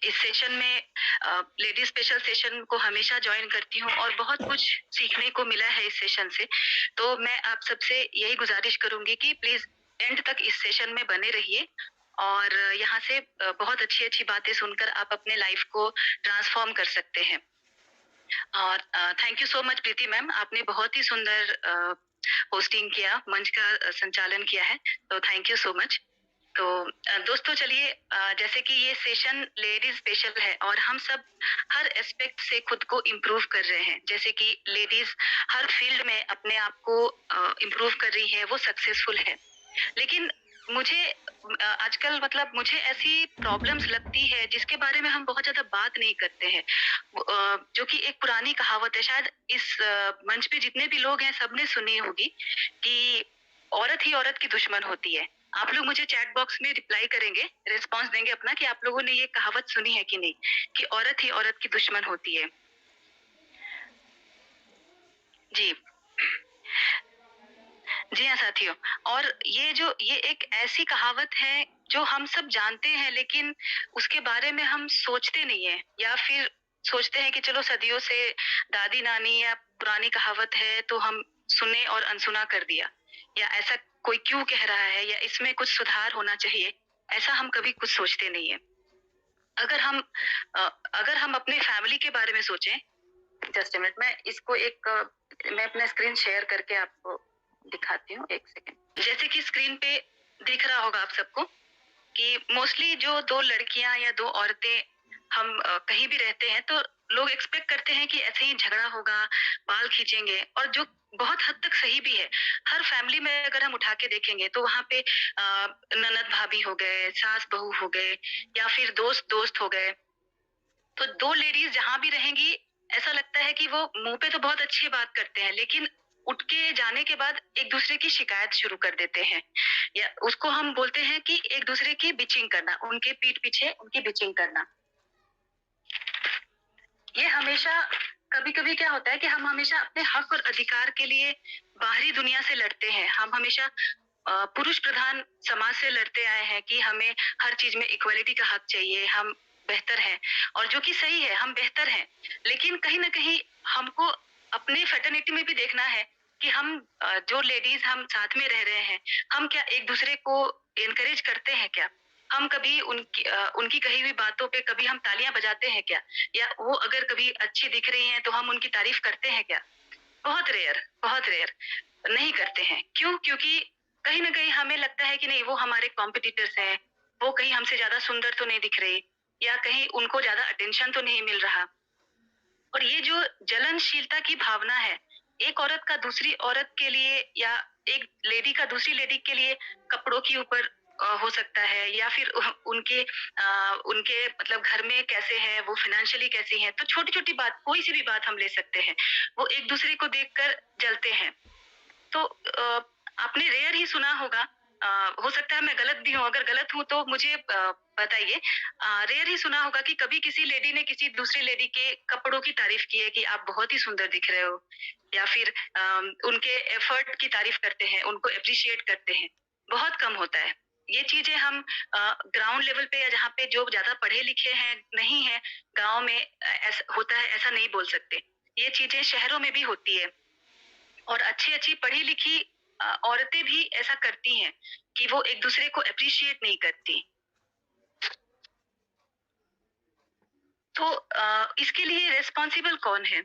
इस सेशन में lady special session को हमेशा ज्वाइन करती हूँ और बहुत कुछ सीखने को मिला है इस सेशन से। तो मैं आप सबसे यही गुजारिश करूँगी कि प्लीज़ एंड तक इस सेशन में बने रहिए और यहाँ से बहुत अच्छी-अच्छी बातें सुनकर आप अपने लाइफ को ट्रांसफ़ॉर्म कर सकते हैं। और thank you so much Preeti ma'am, आपने बहुत ही सुंदर होस्टिंग किया, मंच का संचालन किया है, तो थैंक यू सो मच। तो दोस्तों चलिए, जैसे कि ये सेशन लेडीज स्पेशल है और हम सब हर एस्पेक्ट से खुद को इम्प्रूव कर रहे हैं। जैसे कि लेडीज हर फील्ड में अपने आप को इम्प्रूव कर रही है, वो सक्सेसफुल है। लेकिन मुझे आजकल मतलब मुझे ऐसी प्रॉब्लम्स लगती है जिसके बारे में हम बहुत ज्यादा बात नहीं करते हैं। जो कि एक पुरानी कहावत है, शायद इस मंच पे जितने भी लोग हैं सबने सुनी होगी कि औरत ही औरत की दुश्मन होती है। आप लोग मुझे चैट बॉक्स में रिप्लाई करेंगे, रिस्पॉन्स देंगे अपना कि आप लोगों ने ये कहावत सुनी है कि नहीं, कि औरत ही औरत की दुश्मन होती है। जी। जी हाँ साथियों, और ये एक ऐसी कहावत है जो हम सब जानते हैं, लेकिन उसके बारे में हम सोचते नहीं है, या फिर सोचते हैं कि चलो सदियों से दादी नानी या पुरानी कहावत है तो हम सुने और अनसुना कर दिया, या ऐसा कोई क्यों कह रहा है, या इसमें कुछ सुधार होना चाहिए, ऐसा हम कभी कुछ सोचते नहीं है। अगर हम अगर हम अपने फैमिली के बारे में सोचें, जस्ट अ मिनट, मैं अपना स्क्रीन शेयर करके आपको दिखाती हूँ, एक सेकेंड। जैसे कि स्क्रीन पे दिख रहा होगा आप सबको कि मोस्टली जो दो लड़कियां या दो औरतें हम कहीं भी रहते हैं तो लोग एक्सपेक्ट करते हैं कि ऐसे ही झगड़ा होगा, बाल खींचेंगे, और जो बहुत हद तक सही भी है। हर फैमिली में अगर हम उठा के देखेंगे तो वहाँ पे ननद भाभी हो गए, सास बहू हो गए, या फिर दोस्त दोस्त हो गए। तो दो लेडीज जहाँ भी रहेंगी, ऐसा लगता है कि वो मुंह पे तो बहुत अच्छी बात करते हैं, लेकिन उठ के जाने के बाद एक दूसरे की शिकायत शुरू कर देते हैं, या उसको हम बोलते हैं कि एक दूसरे की बिचिंग करना, उनके पीठ पीछे उनकी बिचिंग करना। ये हमेशा, कभी कभी क्या होता है कि हम हमेशा अपने हक और अधिकार के लिए बाहरी दुनिया से लड़ते हैं। हम हमेशा पुरुष प्रधान समाज से लड़ते आए हैं कि हमें हर चीज में इक्वालिटी का हक चाहिए, हम बेहतर हैं, और जो कि सही है, हम बेहतर हैं। लेकिन कहीं ना कहीं हमको अपने फेटर्निटी में भी देखना है कि हम जो लेडीज हम साथ में रह रहे हैं, हम क्या एक दूसरे को एनकरेज करते हैं क्या? हम कभी उनकी कही हुई बातों पे कभी हम तालियां बजाते हैं क्या? या वो अगर कभी अच्छी दिख रही हैं तो हम उनकी तारीफ करते हैं क्या? बहुत रेयर, बहुत रेयर नहीं करते हैं। क्यों? क्योंकि कहीं ना कहीं हमें लगता है कि नहीं, वो हमारे कॉम्पिटिटर्स हैं, वो कहीं हमसे ज्यादा सुंदर तो नहीं दिख रहे, या कहीं उनको ज्यादा अटेंशन तो नहीं मिल रहा। और ये जो जलनशीलता की भावना है, एक औरत का दूसरी औरत के लिए, या एक लेडी का दूसरी लेडी के लिए कपड़ों के ऊपर हो सकता है, या फिर उनके मतलब घर में कैसे हैं, वो फाइनेंशियली कैसी हैं, तो छोटी छोटी बात, कोई सी भी बात हम ले सकते हैं, वो एक दूसरे को देखकर जलते हैं। तो आपने रेयर ही सुना होगा, हो सकता है मैं गलत भी हूँ, अगर गलत हूँ तो मुझे बताइए। रेयर ही सुना होगा कि कभी किसी लेडी ने किसी दूसरी लेडी के कपड़ों की तारीफ की है कि आप बहुत ही सुंदर दिख रहे हो, या फिर उनके एफर्ट की तारीफ करते हैं, उनको अप्रिशिएट करते हैं। बहुत कम होता है ये चीजें। हम ग्राउंड लेवल पे, या जहाँ पे जो ज्यादा पढ़े लिखे हैं नहीं है, गाँव में ऐसा होता है, ऐसा नहीं बोल सकते। ये चीजें शहरों में भी होती है, और अच्छी अच्छी पढ़ी लिखी औरतें भी ऐसा करती हैं कि वो एक दूसरे को अप्रिशिएट नहीं करती। तो इसके लिए रिस्पॉन्सिबल कौन है?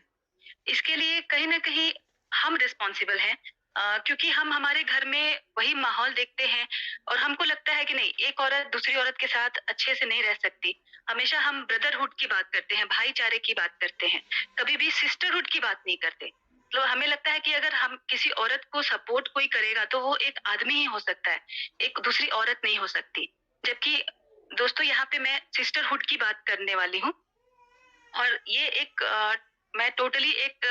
इसके लिए कहीं ना कहीं हम रिस्पॉन्सिबल हैं, क्योंकि हम हमारे घर में वही माहौल देखते हैं, और हमको लगता है कि नहीं, एक औरत दूसरी औरत के साथ अच्छे से नहीं रह सकती। हमेशा हम ब्रदरहुड की बात करते हैं, भाईचारे की बात करते हैं, कभी भी सिस्टरहुड की बात नहीं करते। तो हमें लगता है कि अगर हम किसी औरत को सपोर्ट कोई करेगा तो वो एक आदमी ही हो सकता है, एक दूसरी औरत नहीं हो सकती। जबकि दोस्तों, यहाँ पे मैं सिस्टरहुड की बात करने वाली हूँ, और ये एक मैं टोटली एक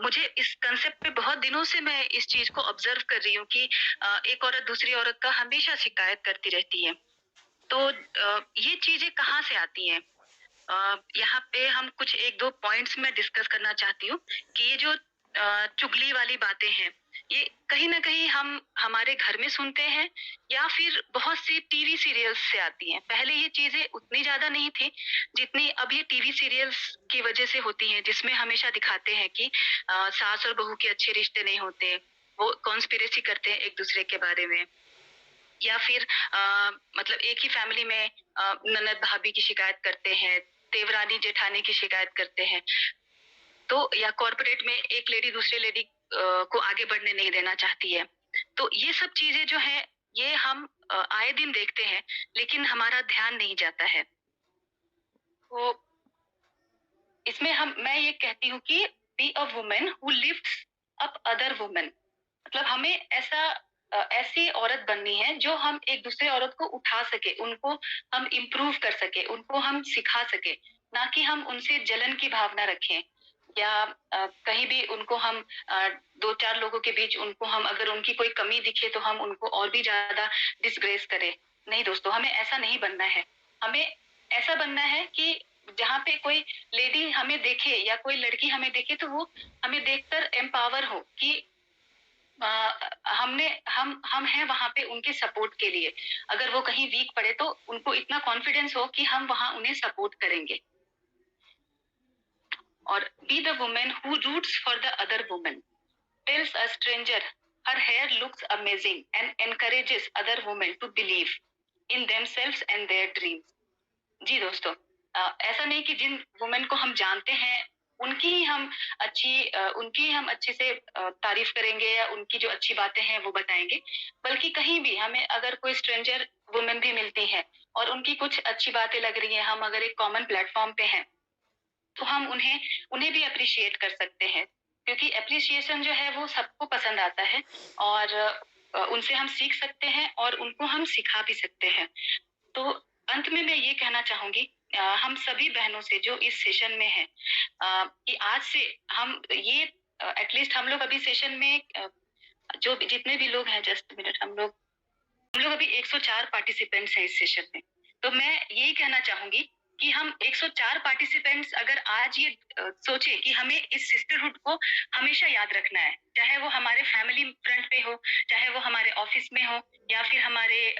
मुझे इस कंसेप्ट पे बहुत दिनों से मैं इस चीज को ऑब्जर्व कर रही हूँ कि एक औरत दूसरी औरत का हमेशा शिकायत करती रहती है। तो ये चीजें कहाँ से आती हैं? यहाँ पे हम कुछ एक दो पॉइंट्स में डिस्कस करना चाहती हूँ कि ये जो चुगली वाली बातें हैं, ये कहीं न कहीं हम हमारे घर में सुनते हैं या फिर बहुत सी टीवी सीरियल्स से आती हैं। पहले ये चीज़ें उतनी ज़्यादा नहीं थी, जितनी अब ये टीवी सीरियल्स की वजह से होती हैं, जिसमें हमेशा दिखाते हैं कि सास और बहू के अच्छे रिश्ते नहीं होते, वो कॉन्स्पिरेसी करते हैं एक-दूसरे के बारे में। या फिर मतलब एक ही फैमिली में ननद भाभी की शिकायत करते हैं, देवरानी जेठानी की शिकायत करते हैं। तो या कॉर्पोरेट में एक लेडी दूसरे लेडी को आगे बढ़ने नहीं देना चाहती है। तो ये सब चीज़ें जो हैं, ये हम आए दिन देखते हैं, लेकिन हमारा ध्यान नहीं जाता है। तो इसमें मैं ये कहती हूँ कि be a woman who lifts up other women. मतलब हमें ऐसी औरत बननी है जो हम एक दूसरे औरत को उठा सके, उनको हम इम्प्रूव कर सके, उनको हम सिखा सके, ना कि हम उनसे जलन की भावना रखें या कहीं भी उनको हम दो चार लोगों के बीच उनको हम अगर उनकी कोई कमी दिखे तो हम उनको और भी ज्यादा डिसग्रेस करें। नहीं दोस्तों, हमें ऐसा नहीं बनना है। हमें ऐसा बनना है कि जहाँ पे कोई लेडी हमें देखे या कोई लड़की हमें देखे तो वो हमें देखकर एम्पावर हो कि हम हैं वहां पे उनके सपोर्ट के लिए। अगर वो कहीं वीक पड़े तो उनको इतना कॉन्फिडेंस हो कि हम वहां उन्हें सपोर्ट करेंगे। और be the women who roots for the other women, tells a stranger her hair looks amazing and encourages other women to believe in themselves and their dreams. जी दोस्तों, ऐसा नहीं कि जिन वुमेन को हम जानते हैं उनकी ही हम अच्छे से तारीफ करेंगे या उनकी जो अच्छी बातें हैं वो बताएंगे, बल्कि कहीं भी हमें अगर कोई स्ट्रेंजर वुमेन भी मिलती है और उनकी कुछ अच्छी बातें लग रही हैं, हम अगर एक कॉमन प्लेटफॉर्म पे हैं तो हम उन्हें भी अप्रिशिएट कर सकते हैं, क्योंकि अप्रिसिएशन जो है वो सबको पसंद आता है और उनसे हम सीख सकते हैं और उनको हम सिखा भी सकते हैं। तो अंत में मैं ये कहना चाहूंगी हम सभी बहनों से जो इस सेशन में है कि आज से हम ये एटलीस्ट हम लोग अभी सेशन में जो जितने भी लोग हैं, जस्ट मिनट, हम लोग अभी 104 पार्टिसिपेंट्स हैं इस सेशन में। तो मैं यही कहना चाहूंगी कि हम 104 पार्टिसिपेंट्स अगर आज ये सोचे कि हमें इस सिस्टरहुड को हमेशा याद रखना है, चाहे वो हमारे फैमिली फ्रंट पे हो, चाहे वो हमारे ऑफिस में हो या फिर हमारे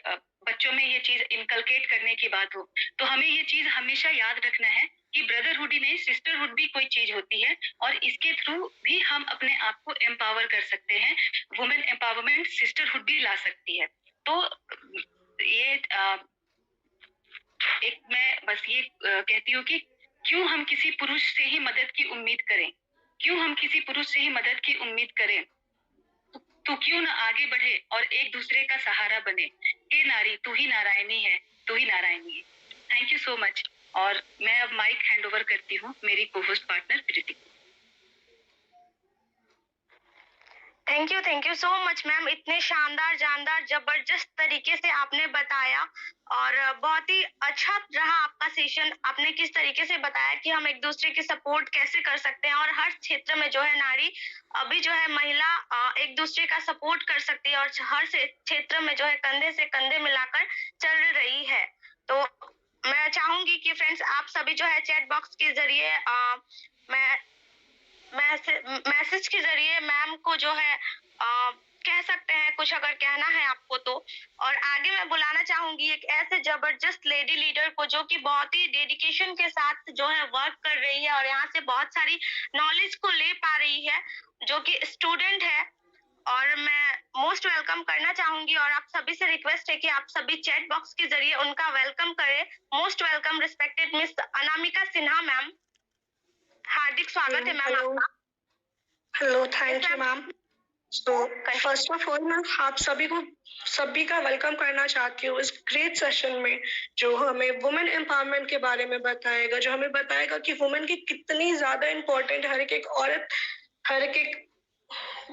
बच्चों में ये चीज इनकलकेट करने की बात हो, तो हमें ये चीज हमेशा याद रखना है कि ब्रदरहुड ही नहीं, सिस्टरहुड भी कोई चीज होती है और इसके थ्रू भी हम अपने आप को एम्पावर कर सकते हैं। वुमेन एम्पावरमेंट सिस्टरहुड भी ला सकती है। तो ये एक मैं बस ये कहती हूँ कि क्यों हम किसी पुरुष से ही मदद की उम्मीद करें, क्यों हम किसी पुरुष से ही मदद की उम्मीद करें, तो क्यों ना आगे बढ़े और एक दूसरे का सहारा बने। हे नारी, तू ही नारायणी है, तू ही नारायणी है। Thank you so much. और मैं अब माइक हैंड ओवर करती हूँ मेरी co-host partner Preeti. Thank you so much ma'am, इतने शानदार जानदार जबरदस्त तरीके से आपने बताया और बहुत ही अच्छा रहा आपका सेशन। आपने किस तरीके से बताया कि हम एक दूसरे की सपोर्ट कैसे कर सकते हैं और हर क्षेत्र में जो है नारी अभी जो है महिला एक दूसरे का सपोर्ट कर सकती है और हर क्षेत्र में जो है कंधे से कंधे मिलाकर चल रही है। तो मैं चाहूंगी कि फ्रेंड्स आप सभी जो है चैट बॉक्स के जरिए मैसेज के जरिए मैम को जो है कह सकते हैं कुछ अगर कहना है आपको तो। और आगे मैं बुलाना चाहूंगी एक ऐसे जबरदस्त लेडी लीडर को जो कि बहुत ही डेडिकेशन के साथ जो है वर्क कर रही है और यहाँ से बहुत सारी नॉलेज को ले पा रही है, जो कि स्टूडेंट है। और मैं मोस्ट वेलकम करना चाहूंगी और आप सभी से रिक्वेस्ट है कि आप सभी चैट बॉक्स के जरिए उनका वेलकम करें। Most welcome respected miss Anamika Sinha ma'am, हार्दिक स्वागत है मैम आपका। Hello, thank you ma'am. तो फर्स्ट ऑफ ऑल मैं आप सभी का वेलकम करना चाहती हूँ इस ग्रेट सेशन में, जो हमें वुमेन एम्पावरमेंट के बारे में बताएगा, जो हमें बताएगा कि वुमेन की कितनी ज्यादा इम्पोर्टेंट, हर एक औरत, हर एक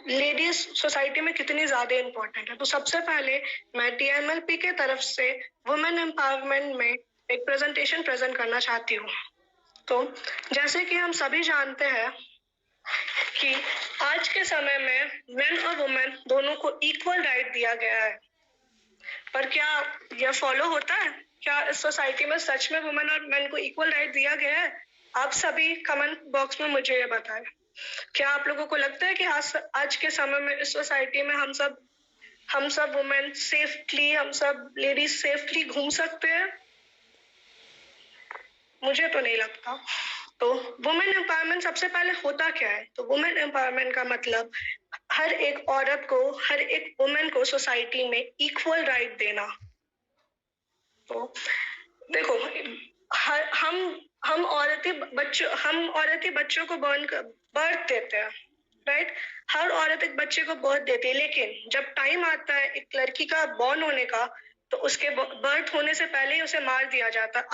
लेडीज सोसाइटी में कितनी ज्यादा इम्पोर्टेंट है। तो सबसे पहले मैं TMLP के तरफ से वुमेन एम्पावरमेंट में एक प्रेजेंटेशन प्रेजेंट करना चाहती हूँ। तो जैसे कि हम सभी जानते हैं कि आज के समय में मेन और वुमेन दोनों को इक्वल राइट दिया गया है, पर क्या यह फॉलो होता है? क्या इस सोसाइटी में सच में वुमेन और मेन को इक्वल राइट दिया गया है? आप सभी कमेंट बॉक्स में मुझे ये बताएं। क्या आप लोगों को लगता है कि आज के समय में इस सोसाइटी में हम सब वुमेन सेफली, हम सब लेडीज सेफली घूम सकते हैं? मुझे तो नहीं लगता। तो वुमेन एम्पावरमेंट सबसे पहले होता क्या है? तो वुमेन एम्पावरमेंट का मतलब हर एक औरत को, हर एक वुमेन को सोसाइटी में इक्वल राइट देना। तो देखो, हम औरतें बच्चों को बर्थ देते हैं, राइट? हर औरत एक बच्चे को बर्थ देती है, लेकिन जब टाइम आता है एक लड़की का बॉर्न होने का, तो उसके बर्थ होने से पहले ही उसे मार दिया जाता है।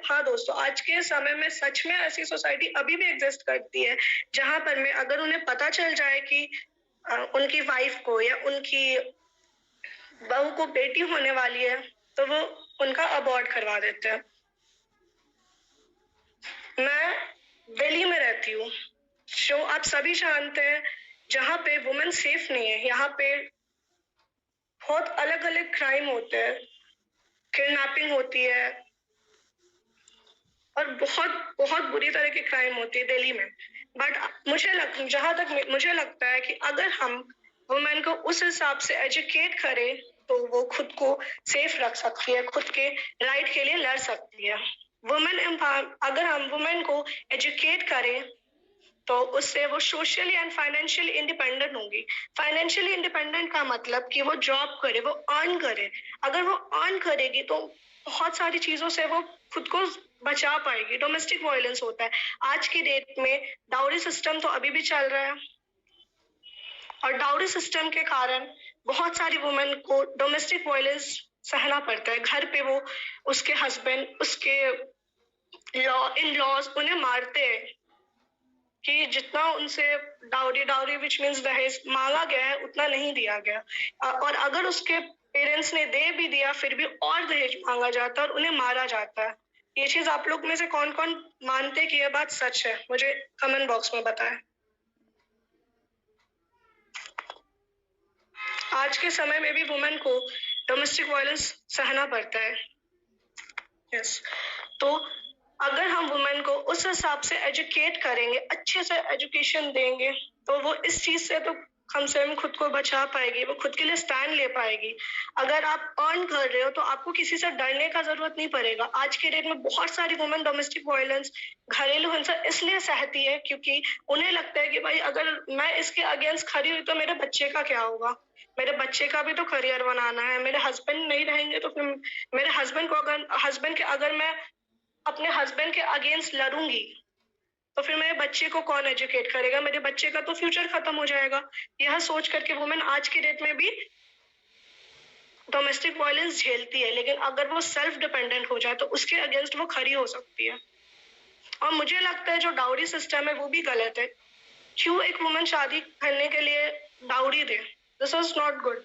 हाँ दोस्तों, आज के समय में सच में ऐसी सोसाइटी अभी भी एग्जिस्ट करती है, जहां पर में अगर उन्हें पता चल जाए कि उनकी वाइफ को या उनकी बहू को बेटी होने वाली है, तो वो उनका अबॉर्ट करवा देते हैं। मैं दिल्ली में रहती हूँ, जो आप सभी जानते हैं, जहाँ पे वुमेन सेफ नहीं है। यहाँ पे बहुत अलग अलग क्राइम होते हैं, किडनैपिंग होती है और बहुत बहुत बुरी तरह की क्राइम होती है दिल्ली में। बट जहाँ तक मुझे लगता है कि अगर हम वुमेन को उस हिसाब से एजुकेट करें, तो वो खुद को सेफ रख सकती है, खुद के राइट के लिए लड़ सकती है। अगर हम वुमेन को एजुकेट करें, तो उससे वो सोशली एंड फाइनेंशियली इंडिपेंडेंट होंगी। फाइनेंशियली इंडिपेंडेंट का मतलब कि वो जॉब करे, वो अर्न करे। अगर वो अर्न करेगी तो बहुत सारी चीजों से वो खुद को बचा पाएगी। डोमेस्टिक वायलेंस होता है आज की डेट में, डाउरी सिस्टम तो अभी भी चल रहा है, और डाउरी सिस्टम के कारण बहुत सारी वुमेन को डोमेस्टिक वायलेंस सहना पड़ता है। घर पे वो, उसके हस्बैंड, उसके इन लॉज उन्हें मारते हैं कि जितना उनसे डाउरी विच मीन्स दहेज मांगा गया है, उतना नहीं दिया गया। और अगर उसके पेरेंट्स ने दे भी दिया, फिर भी और दहेज मांगा जाता है और उन्हें मारा जाता है। ये चीज आप लोग में से कौन कौन मानते हैं कि ये बात सच है? मुझे कमेंट बॉक्स में बताएं। आज के समय में भी वुमेन को डोमेस्टिक वायलेंस सहना पड़ता है। यस, तो अगर हम वुमेन को उस हिसाब से एजुकेट करेंगे, अच्छे से एजुकेशन देंगे, तो वो इस चीज से तो कम से कम खुद को बचा पाएगी, वो खुद के लिए स्टैंड ले पाएगी। अगर आप अर्न कर रहे हो तो आपको किसी से डरने का जरूरत नहीं पड़ेगा। आज के डेट में बहुत सारी वुमेन डोमेस्टिक वायलेंस, घरेलू हिंसा इसलिए सहती है क्योंकि उन्हें लगता है कि भाई अगर मैं इसके अगेंस्ट खड़ी हुई तो मेरे बच्चे का क्या होगा, मेरे बच्चे का भी तो करियर बनाना है। मेरे हस्बैंड नहीं रहेंगे तो फिर मेरे अगर मैं अपने हस्बैंड के अगेंस्ट लड़ूंगी तो फिर मेरे बच्चे को कौन एजुकेट करेगा? मेरे बच्चे का तो फ्यूचर खत्म हो जाएगा। यह सोच करके वुमेन आज के डेट में भी डोमेस्टिक वायलेंस झेलती है, लेकिन अगर वो सेल्फ डिपेंडेंट हो जाए तो उसके अगेंस्ट वो खड़ी हो सकती है। और मुझे लगता है जो डाउरी सिस्टम है वो भी गलत है। क्यों एक वुमेन शादी करने के लिए dowry they? This is not good.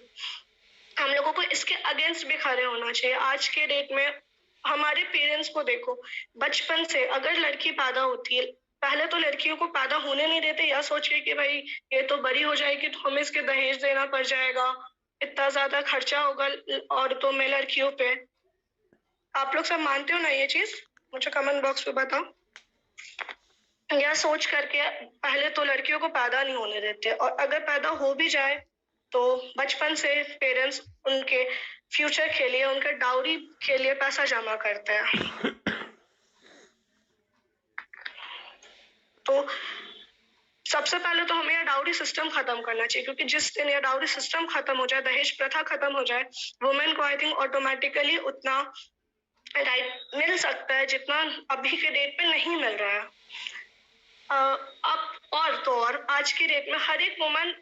हम लोगों को इसके अगेंस्ट भी खड़े होना चाहिए। आज के डेट में हमारे पेरेंट्स को देखो, बचपन से अगर लड़की पैदा होती है, पहले तो लड़कियों को पैदा होने नहीं देते, यह सोच के कि भाई ये तो बड़ी हो जाएगी तो हमें इसके दहेज देना पड़ जाएगा, इतना ज्यादा खर्चा होगा औरतों में, लड़कियों पे। आप लोग सब मानते हो ना ये चीज? मुझे कमेंट बॉक्स में बताओ। यह सोच करके पहले तो लड़कियों को पैदा नहीं होने देते, और अगर पैदा हो भी जाए तो बचपन से पेरेंट्स उनके फ्यूचर के लिए, उनके डाउरी के लिए पैसा जमा करते हैं। तो सबसे पहले तो हमें यह डाउरी सिस्टम खत्म करना चाहिए, क्योंकि जिस दिन यह डाउरी सिस्टम खत्म हो जाए, दहेज प्रथा खत्म हो जाए, वुमेन को आई थिंक ऑटोमेटिकली उतना राइट मिल सकता है जितना अभी के डेट पे नहीं मिल रहा है। अब और आज की डेट में हर एक वुमेन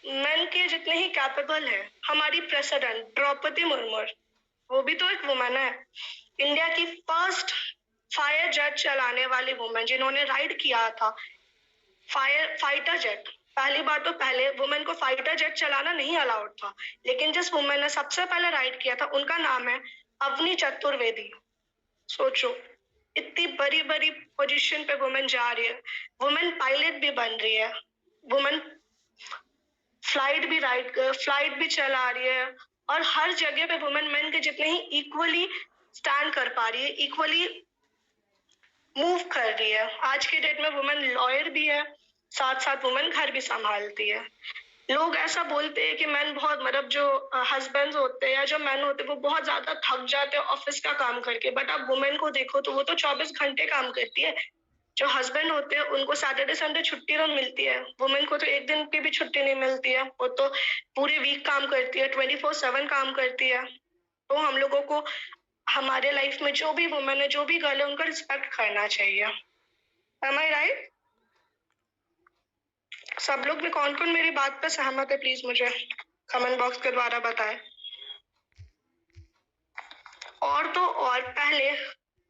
मेन के जितने ही कैपेबल है। हमारी प्रेसिडेंट द्रौपदी मुर्मू, वो भी तो एक वुमेन है। इंडिया की फर्स्ट फायर जेट चलाने वाली वुमेन, जिन्होंने राइड किया था फाइटर जेट। पहली बार तो पहले वुमेन को फाइटर जेट चलाना नहीं अलाउड था, लेकिन जिस वुमेन ने सबसे पहले राइड किया था उनका नाम है अवनी चतुर्वेदी। सोचो, इतनी बड़ी बड़ी पोजीशन पे वुमेन जा रही है, वुमेन पायलट भी बन रही है, वुमेन फ्लाइट भी चला रही है, और हर जगह पे वुमेन मेन के जितने ही इक्वली स्टैंड कर पा रही है, इक्वली मूव कर रही है। आज के डेट में वुमेन लॉयर भी है, साथ साथ वुमेन घर भी संभालती है। लोग ऐसा बोलते हैं कि मैन बहुत मतलब जो हस्बैंड्स होते हैं या जो मैन होते हैं वो बहुत ज्यादा थक जाते हैं ऑफिस का काम करके, बट आप वुमेन को देखो तो वो तो 24 घंटे काम करती है। जो हस्बैंड होते हैं उनको सैटरडे संडे छुट्टी तो मिलती है, वुमेन को तो एक दिन की भी छुट्टी नहीं मिलती है, वो तो पूरे वीक काम करती है, 24/7 काम करती है। तो हम लोगों को हमारे लाइफ में जो भी वुमेन है, जो भी गर्ल है, उनका रिस्पेक्ट करना चाहिए। Am I right? सब लोग में कौन कौन मेरी बात पे सहमत है, प्लीज मुझे कमेंट बॉक्स के द्वारा बताएं। और तो और पहले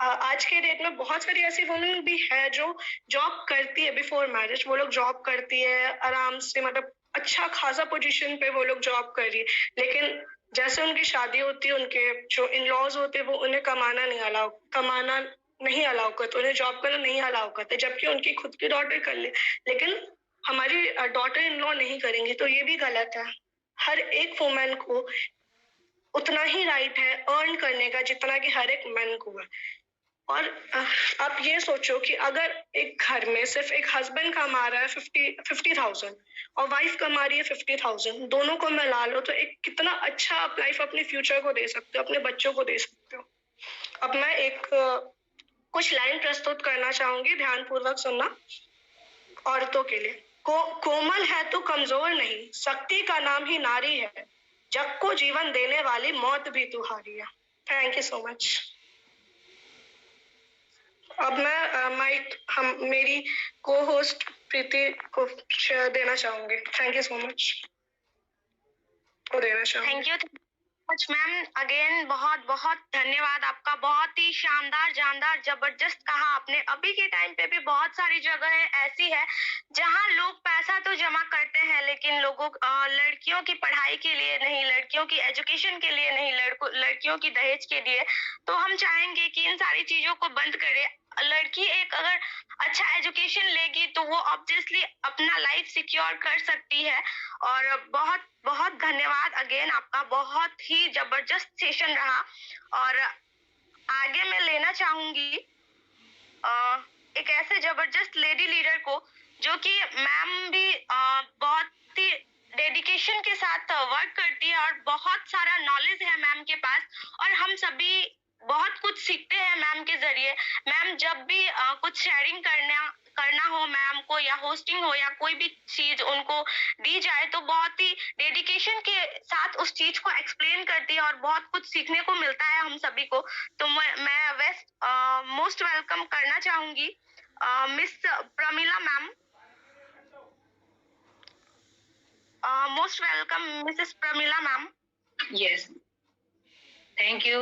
आज के डेट में बहुत सारी ऐसी वुमेन भी है जो जॉब करती है बिफोर मैरिज, वो लोग जॉब करती है आराम से, मतलब अच्छा खासा पोजीशन पे वो लोग जॉब कर रही है, लेकिन जैसे उनकी शादी होती है उनके जो इन लॉज होते हैं वो उन्हें कमाना नहीं अलाउ करते, उन्हें जॉब करना नहीं अलाउ करते, जबकि उनकी खुद की डॉटर कर ले, लेकिन हमारी डॉटर इन लॉ नहीं करेंगी, तो ये भी गलत है। हर एक वुमेन को उतना ही राइट है अर्न करने का जितना कि हर एक मैन को है। और आप ये सोचो कि अगर एक घर में सिर्फ एक हस्बैंड कमा रहा है 50,000 और वाइफ कमा रही है 50,000, दोनों को मिला लो तो एक कितना अच्छा आप लाइफ अपने फ्यूचर को दे सकते हो, अपने बच्चों को दे सकते हो। अब मैं एक कुछ लाइन प्रस्तुत करना चाहूंगी, ध्यानपूर्वक सुनना। औरतों के लिए, कोमल है तो कमजोर नहीं, शक्ति का नाम ही नारी है, जग को जीवन देने वाली मौत भी तुम्हारी है। Thank you so much. अब मैं माइक मेरी को होस्ट प्रीति को देना चाहूंगी। Thank you so much. Thank you much ma'am, again बहुत बहुत धन्यवाद आपका। बहुत ही शानदार, जानदार, जबरदस्त कहा आपने। अभी के टाइम पे भी बहुत सारी जगह ऐसी है जहां लोग पैसा तो जमा करते हैं, लेकिन लोगों लड़कियों की पढ़ाई के लिए नहीं, लड़कियों की एजुकेशन के लिए नहीं, लड़कियों की दहेज के लिए। तो हम चाहेंगे कि इन सारी चीजों को बंद करें। लड़की एक अगर अच्छा एजुकेशन लेगी तो वो ऑब्वियसली अपना लाइफ सिक्योर कर सकती है। और बहुत बहुत धन्यवाद अगेन आपका, बहुत ही जबरदस्त सेशन रहा। और आगे मैं लेना चाहूंगी एक ऐसे जबरदस्त लेडी लीडर को जो कि मैम भी बहुत ही डेडिकेशन के साथ वर्क करती है और बहुत सारा नॉलेज है मैम के पास, और हम सभी बहुत कुछ सीखते हैं मैम के जरिए। मैम जब भी कुछ शेयरिंग करना हो मैम को, या होस्टिंग हो, या कोई भी चीज उनको दी जाए, तो बहुत ही डेडिकेशन के साथ उस चीज को एक्सप्लेन करती है और बहुत कुछ सीखने को मिलता है हम सभी को। तो मैं मोस्ट वेलकम करना चाहूंगी miss Pramila ma'am. Most welcome Mrs Pramila ma'am. Yes, thank you.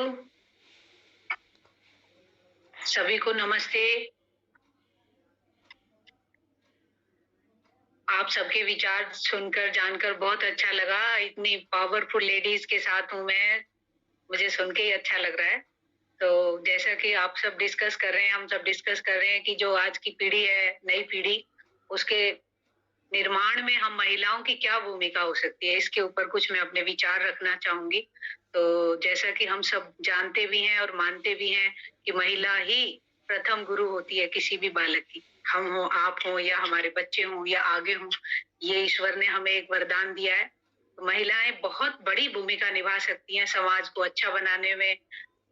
सभी को नमस्ते। आप सबके विचार सुनकर जानकर बहुत अच्छा लगा। इतनी पावरफुल लेडीज के साथ हूँ मैं, मुझे सुन के ही अच्छा लग रहा है। तो जैसा कि आप सब डिस्कस कर रहे हैं, हम सब डिस्कस कर रहे हैं कि जो आज की पीढ़ी है, नई पीढ़ी, उसके निर्माण में हम महिलाओं की क्या भूमिका हो सकती है, इसके ऊपर कुछ मैं अपने विचार रखना चाहूंगी। तो जैसा कि हम सब जानते भी हैं और मानते भी हैं कि महिला ही प्रथम गुरु होती है किसी भी बालक की। हम हो, आप हो, या हमारे बच्चे हों, या आगे हों, ये ईश्वर ने हमें एक वरदान दिया है। तो महिलाएं बहुत बड़ी भूमिका निभा सकती हैं समाज को अच्छा बनाने में,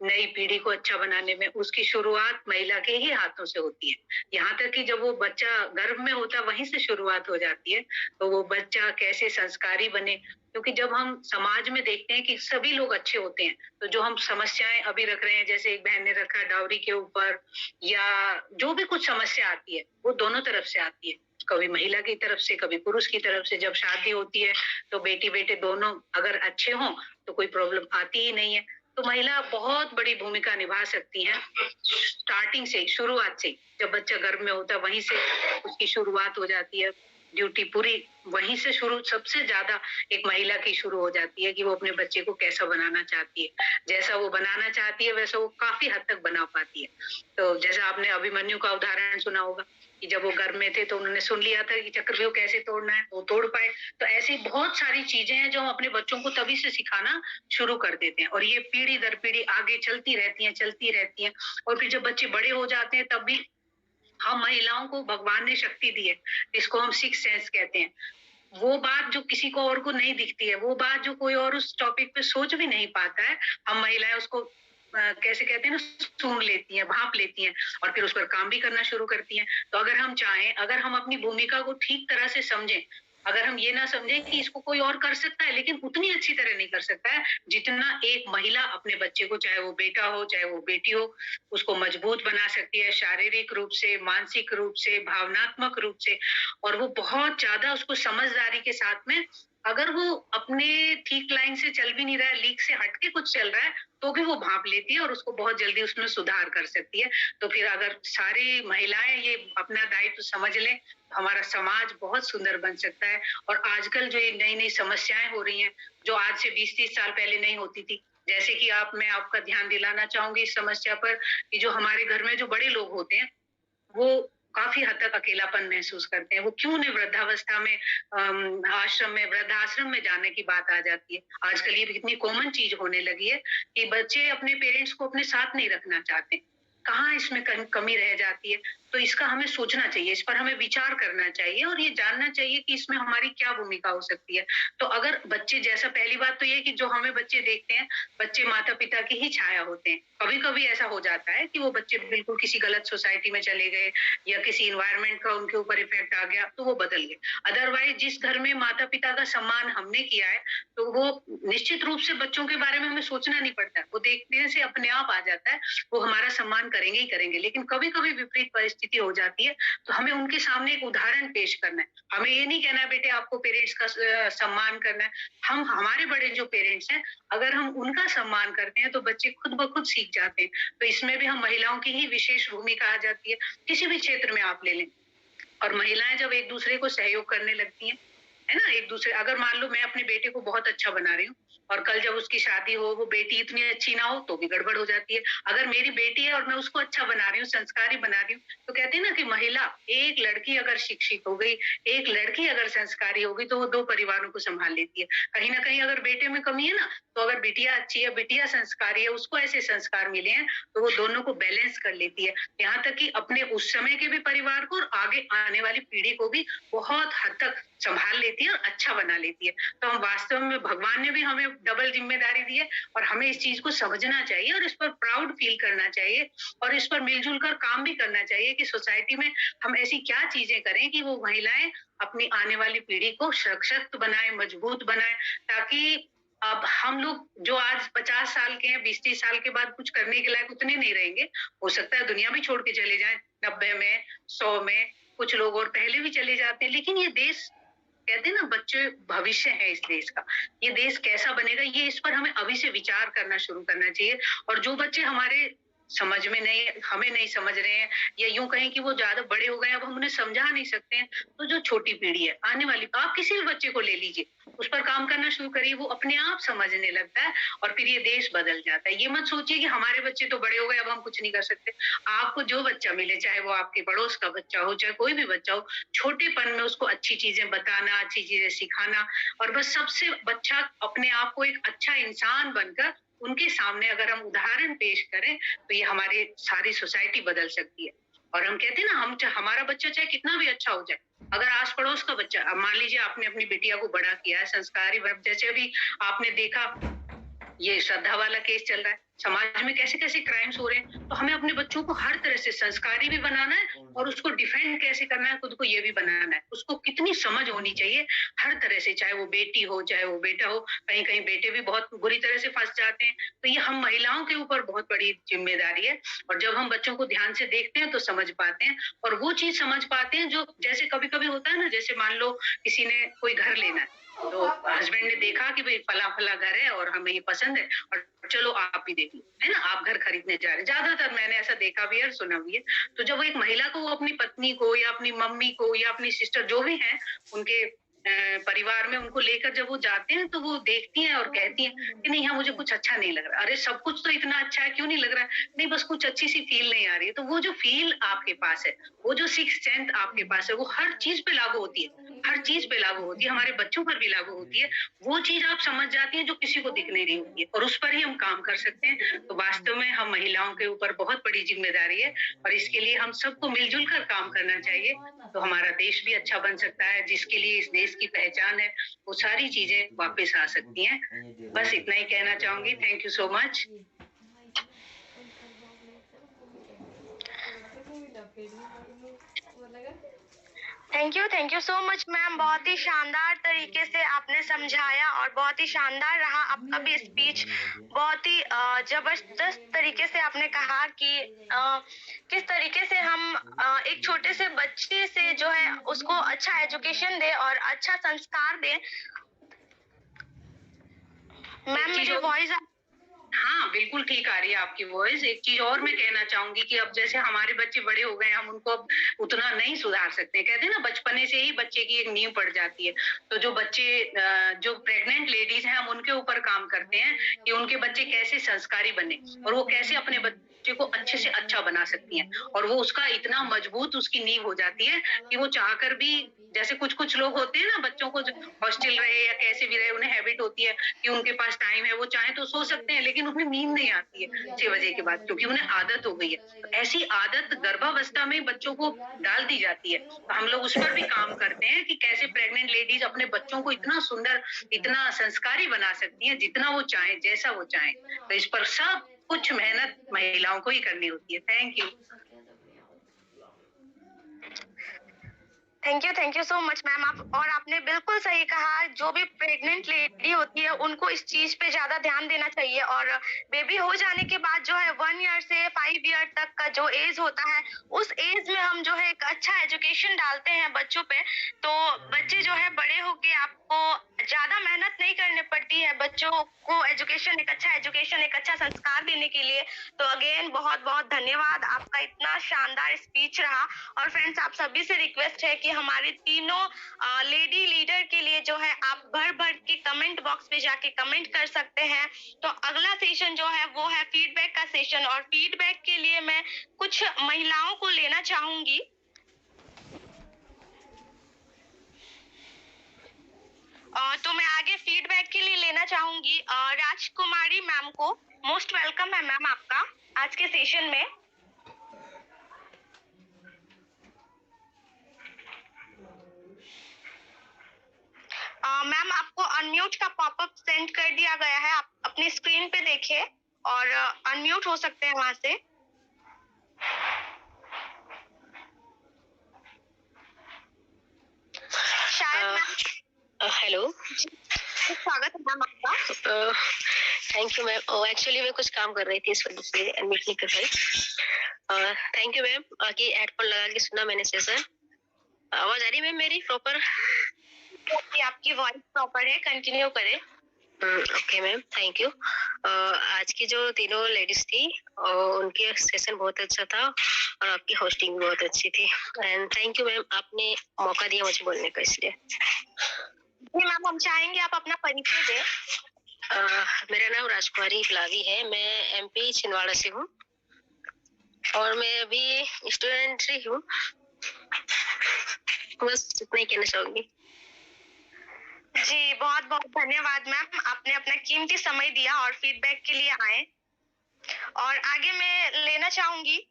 नई पीढ़ी को अच्छा बनाने में। उसकी शुरुआत महिला के ही हाथों से होती है। यहाँ तक कि जब वो बच्चा गर्भ में होता है वहीं से शुरुआत हो जाती है। तो वो बच्चा कैसे संस्कारी बने, क्योंकि जब हम समाज में देखते हैं कि सभी लोग अच्छे होते हैं, तो जो हम समस्याएं अभी रख रहे हैं, जैसे एक बहन ने रखा डाउरी के ऊपर, या जो भी कुछ समस्या आती है वो दोनों तरफ से आती है, कभी महिला की तरफ से, कभी पुरुष की तरफ से। जब शादी होती है तो बेटी बेटे दोनों अगर अच्छे हों तो कोई प्रॉब्लम आती ही नहीं है। तो महिला बहुत बड़ी भूमिका निभा सकती हैं स्टार्टिंग से, शुरुआत से। जब बच्चा गर्भ में होता है वहीं से उसकी शुरुआत हो जाती है, ड्यूटी पूरी वहीं से शुरू, सबसे ज्यादा एक महिला की शुरू हो जाती है कि वो अपने बच्चे को कैसा बनाना चाहती है। जैसा वो बनाना चाहती है वैसा वो काफी हद तक बना पाती है। तो जैसा आपने अभिमन्यु का उदाहरण सुना होगा कि जब वो गर्भ में थे तो उन्होंने सुन लिया था कि चक्रव्यूह कैसे तोड़ना है, वो तोड़ पाए। तो ऐसी बहुत सारी चीजें हैं जो हम अपने बच्चों को तभी से सिखाना शुरू कर देते हैं, और ये पीढ़ी दर पीढ़ी आगे चलती रहती हैं। और फिर जब बच्चे बड़े हो जाते हैं तब भी हम महिलाओं को भगवान ने शक्ति दी है, इसको हम सिक्स सेंस कहते हैं। वो बात जो किसी को और को नहीं दिखती है, वो बात जो कोई और उस टॉपिक पे सोच भी नहीं पाता है, हम महिलाएं उसको कैसे कहते हैं ना, सूंघ लेती हैं, भांप लेती हैं और फिर उस पर काम भी करना शुरू करती हैं। तो अगर हम चाहें, अगर हम अपनी भूमिका को ठीक तरह से समझें, अगर हम ये ना समझें कि इसको कोई और कर सकता है लेकिन उतनी अच्छी तरह नहीं कर सकता है जितना एक महिला अपने बच्चे को, चाहे वो बेटा हो चाहे वो बेटी हो, उसको मजबूत बना सकती है, शारीरिक रूप से, मानसिक रूप से, भावनात्मक रूप से। और वो बहुत ज्यादा उसको समझदारी के साथ में, अगर वो अपने ठीक लाइन से चल भी नहीं रहा है, लीक से हटके कुछ चल रहा है, तो भी वो भांप लेती है और उसको बहुत जल्दी उसमें सुधार कर सकती है। तो फिर अगर सारी महिलाएं ये अपना दायित्व समझ लें, हमारा समाज बहुत सुंदर बन सकता है। और आजकल जो ये नई नई समस्याएं हो रही हैं, जो आज से 20-30 साल पहले नहीं होती थी, जैसे कि मैं आपका ध्यान दिलाना चाहूंगी इस समस्या पर कि जो हमारे घर में जो बड़े लोग होते हैं, वो काफी हद तक अकेलापन महसूस करते हैं। वो क्यों नहीं वृद्धावस्था में आश्रम में, वृद्धाश्रम में जाने की बात आ जाती है। आजकल ये कितनी कॉमन चीज होने लगी है कि बच्चे अपने पेरेंट्स को अपने साथ नहीं रखना चाहते। कहाँ इसमें कमी रह जाती है? तो इसका हमें सोचना चाहिए, इस पर हमें विचार करना चाहिए और ये जानना चाहिए कि इसमें हमारी क्या भूमिका हो सकती है। तो अगर बच्चे, जैसा पहली बात तो ये कि जो हमें बच्चे देखते हैं, बच्चे माता पिता की ही छाया होते हैं। कभी कभी ऐसा हो जाता है कि वो बच्चे बिल्कुल किसी गलत सोसाइटी में चले गए या किसी इन्वायरमेंट का उनके ऊपर इफेक्ट आ गया तो वो बदल गए। अदरवाइज जिस घर में माता पिता का सम्मान हमने किया है, तो वो निश्चित रूप से बच्चों के बारे में हमें सोचना नहीं पड़ता है, वो देखने से अपने आप आ जाता है, वो हमारा सम्मान करेंगे ही करेंगे। लेकिन कभी कभी विपरीत परिस्थिति हो जाती है, तो हमें उनके सामने एक उदाहरण पेश करना है। हमें ये नहीं कहना है बेटे आपको पेरेंट्स का सम्मान करना है। हम, हमारे बड़े जो पेरेंट्स हैं, अगर हम उनका सम्मान करते हैं तो बच्चे खुद ब खुद सीख जाते हैं। तो इसमें भी हम महिलाओं की ही विशेष भूमिका आ जाती है, किसी भी क्षेत्र में आप ले लें। और महिलाएं जब एक दूसरे को सहयोग करने लगती हैं, है ना, एक दूसरे, अगर मान लो मैं अपने बेटे को बहुत अच्छा बना रही हूँ और कल जब उसकी शादी हो, वो बेटी इतनी अच्छी ना हो तो भी गड़बड़ हो जाती है। अगर मेरी बेटी है और मैं उसको अच्छा बना रही हूँ, संस्कारी बना रही हूँ, तो कहते हैं ना कि महिला, एक लड़की अगर शिक्षित हो गई, एक लड़की अगर संस्कारी हो गई, तो वो 2 परिवारों को संभाल लेती है। कहीं ना कहीं अगर बेटे में कमी है ना, तो अगर बिटिया अच्छी है, बिटिया संस्कारी है, उसको ऐसे संस्कार मिले हैं, तो वो दोनों को बैलेंस कर लेती है। यहाँ तक कि अपने उस समय के भी परिवार को और आगे आने वाली पीढ़ी को भी बहुत हद तक संभाल लेती है और अच्छा बना लेती है। तो हम वास्तव में, भगवान ने भी हमें डबल जिम्मेदारी दी है और हमें इस चीज को समझना चाहिए और इस पर प्राउड फील करना चाहिए और इस पर मिलजुल कर काम भी करना चाहिए कि सोसाइटी में हम ऐसी क्या चीजें करें कि वो महिलाएं अपनी आने वाली पीढ़ी को सशक्त बनाए, मजबूत बनाए, ताकि अब हम लोग जो आज 50 साल के हैं, 20-30 साल के बाद कुछ करने के लायक उतने नहीं रहेंगे। हो सकता है दुनिया भी छोड़ के चले जाएं, 90 में, 100 में, कुछ लोग और पहले भी चले जाते हैं। लेकिन ये देश, कहते हैं ना, बच्चे भविष्य है इस देश का। ये देश कैसा बनेगा, ये इस पर हमें अभी से विचार करना शुरू करना चाहिए। और जो बच्चे हमारे समझ में नहीं, हमें नहीं समझ रहे हैं, या यूं कहें कि वो ज्यादा बड़े हो गए, अब हम उन्हें समझा नहीं सकते हैं, तो जो छोटी पीढ़ी है आने वाली, आप किसी भी बच्चे को ले लीजिए, उस पर काम करना शुरू करिए, वो अपने आप समझने लगता है और फिर ये देश बदल जाता है। ये मत सोचिए कि हमारे बच्चे तो बड़े हो गए, अब हम कुछ नहीं कर सकते। आपको जो बच्चा मिले, चाहे वो आपके पड़ोस का बच्चा हो, चाहे कोई भी बच्चा हो, छोटेपन में उसको अच्छी चीजें बताना, अच्छी चीजें सिखाना, और बस सबसे बच्चा अपने आप को एक अच्छा इंसान बनकर उनके सामने अगर हम उदाहरण पेश करें, तो ये हमारी सारी सोसाइटी बदल सकती है। और हम कहते हैं ना, हमारा बच्चा चाहे कितना भी अच्छा हो जाए, अगर आस पड़ोस का बच्चा, अब मान लीजिए आपने अपनी बिटिया को बड़ा किया है, संस्कारी, जैसे अभी आपने देखा ये श्रद्धा वाला केस चल रहा है, समाज में कैसे कैसे क्राइम्स हो रहे हैं, तो हमें अपने बच्चों को हर तरह से संस्कारी भी बनाना है और उसको डिफेंड कैसे करना है, खुद को ये भी बनाना है। उसको कितनी समझ होनी चाहिए हर तरह से, चाहे वो बेटी हो चाहे वो बेटा हो। कहीं कहीं बेटे भी बहुत बुरी तरह से फंस जाते हैं, तो ये हम महिलाओं के ऊपर बहुत बड़ी जिम्मेदारी है। और जब हम बच्चों को ध्यान से देखते हैं तो समझ पाते हैं, और वो चीज समझ पाते हैं जो, जैसे कभी कभी होता है ना, जैसे मान लो किसी ने कोई घर लेना है, तो हस्बैंड ने देखा कि भाई फला फला घर है और हमें ये पसंद है, और चलो आप ही देख लो, है ना, आप घर खरीदने जा रहे हैं। ज्यादातर मैंने ऐसा देखा भी है और सुना भी है। तो जब वो एक महिला को, वो अपनी पत्नी को या अपनी मम्मी को या अपनी सिस्टर जो भी है, उनके परिवार में उनको लेकर जब वो जाते हैं तो वो देखती हैं और कहती हैं कि नहीं यहाँ मुझे कुछ अच्छा नहीं लग रहा। अरे सब कुछ तो इतना अच्छा है, क्यों नहीं लग रहा है? नहीं, बस कुछ अच्छी सी फील नहीं आ रही है। तो वो जो फील आपके पास है, वो जो सिक्स्थ सेंस आपके पास है, वो हर चीज पे लागू होती है, हर चीज पे लागू होती है, हमारे बच्चों पर भी लागू होती है। वो चीज आप समझ जाती हैं जो किसी को दिख नहीं रही होती है, और उस पर ही हम काम कर सकते हैं। तो वास्तव में हम महिलाओं के ऊपर बहुत बड़ी जिम्मेदारी है, और इसके लिए हम सबको मिलजुल कर काम करना चाहिए। तो हमारा देश भी अच्छा बन सकता है, जिसके लिए इस देश की पहचान है, वो सारी चीजें वापस आ सकती हैं। बस इतना ही कहना चाहूंगी। Thank you so much. Thank you so much ma'am. बहुत ही शानदार तरीके से आपने समझाया और बहुत ही शानदार रहा आपका भी स्पीच। बहुत ही जबरदस्त तरीके से आपने कहा कि किस तरीके से हम एक छोटे से बच्चे से जो है उसको अच्छा एजुकेशन दे और अच्छा संस्कार दे। मैम मेरी वॉइस हाँ, बिल्कुल ठीक आ रही है आपकी वॉइस। एक चीज और मैं कहना चाहूंगी कि अब जैसे हमारे बच्चे बड़े हो गए, हम उनको अब उतना नहीं सुधार सकते। कहते हैं ना, बचपने से ही बच्चे की एक नींव पड़ जाती है। तो जो बच्चे, जो प्रेग्नेंट लेडीज हैं, हम उनके ऊपर काम करते हैं कि उनके बच्चे कैसे संस्कारी बने और वो कैसे अपने बच्चे को अच्छे से अच्छा बना सकती हैं। और वो उसका इतना मजबूत उसकी नींव हो जाती है कि वो चाहकर भी, जैसे कुछ कुछ लोग होते हैं ना, बच्चों को हॉस्टल रहे या कैसे भी रहे, उन्हें हैबिट होती है कि उनके पास टाइम है, वो चाहे तो सो सकते हैं, लेकिन उन्हें नींद नहीं आती है 6 बजे के बाद, क्योंकि उन्हें आदत हो गई है। तो ऐसी आदत गर्भावस्था में बच्चों को डाल दी जाती है। तो हम लोग उस पर भी काम करते हैं कि कैसे प्रेग्नेंट लेडीज अपने बच्चों को इतना सुंदर, इतना संस्कारी बना सकती हैं, जितना वो चाहे, जैसा वो चाहे। तो इस पर सब कुछ मेहनत महिलाओं को ही करनी होती है। Thank you. Thank you so much ma'am. आपने बिल्कुल सही कहा। जो भी प्रेग्नेंट लेडी होती है उनको इस चीज पे ज्यादा ध्यान देना चाहिए। और बेबी हो जाने के बाद जो है 1 ईयर से 5 ईयर तक का जो एज होता है, उस एज में हम जो है एक अच्छा एजुकेशन डालते हैं बच्चों पे, तो बच्चे जो है बड़े होके आपको ज्यादा मेहनत नहीं करनी पड़ती है बच्चों को एजुकेशन, एक अच्छा संस्कार देने के लिए। तो अगेन बहुत बहुत धन्यवाद। आपका इतना शानदार स्पीच रहा। और फ्रेंड्स, आप सभी से रिक्वेस्ट है कि हमारे तीनों लेडी लीडर के लिए जो है आप भर भर के कमेंट बॉक्स पे जाके कमेंट कर सकते हैं। तो अगला सेशन जो है वो है फीडबैक का सेशन, और फीडबैक के लिए मैं कुछ महिलाओं को लेना चाहूंगी। तो मैं आगे फीडबैक के लिए लेना चाहूंगी राजकुमारी मैम को। मोस्ट वेलकम है मैम आपका आज के सेशन में। मैम आपको अनम्यूट का पॉपअप सेंड कर दिया गया है, आप अपनी स्क्रीन पे देखिए और अनम्यूट हो सकते हैं वहां से। शायद मैम। हेलो, स्वागत है मैम आपका। Thank you ma'am. एक्चुअली मैं कुछ काम कर रही थी, इस वजह से एडमिट नहीं कर पाई। थैंक यू मैम कि हेडफोन लगा के सुना मैंने सेशन। आवाज आ रही मैम मेरी प्रॉपर? आपकी वॉइस प्रॉपर है, कंटिन्यू करें। Okay ma'am, thank you. आज की जो तीनों लेडीज थी उनके सेशन बहुत अच्छा था और आपकी होस्टिंग बहुत अच्छी थी। एंड थैंक यू मैम, आपने मौका दिया मुझे बोलने का, इसलिए। जी मैम, हम चाहेंगे आप अपना परिचय दें। मेरा नाम राजकुमारी इकलावी है, मैं एमपी छिंदवाड़ा से हूँ और मैं अभी स्टूडेंट ही हूँ। बस इतना ही कहना चाहूंगी। जी बहुत बहुत धन्यवाद मैम, आपने अपना कीमती समय दिया और फीडबैक के लिए आए। और आगे मैं लेना चाहूंगी